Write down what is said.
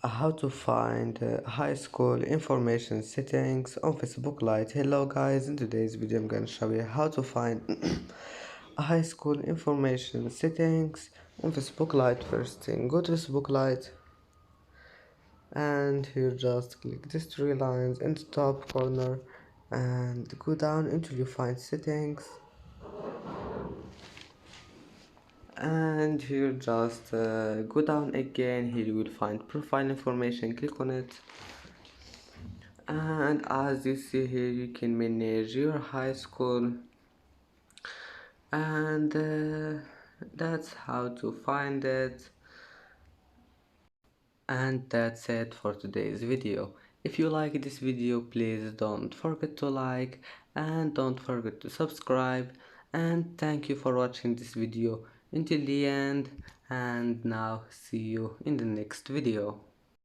How to find high school information settings on Facebook Lite. Hello guys, in today's video I'm gonna show you how to find high school information settings on Facebook Lite. First thing, go to Facebook Lite and here just click these three lines in the top corner and go down until you find settings, and here just go down again. Here you will find profile information, click on it, and as you see here you can manage your high school, and that's how to find it. And that's it for today's video. If you like this video, please don't forget to like and don't forget to subscribe, and thank you for watching this video until the end, and now see you in the next video.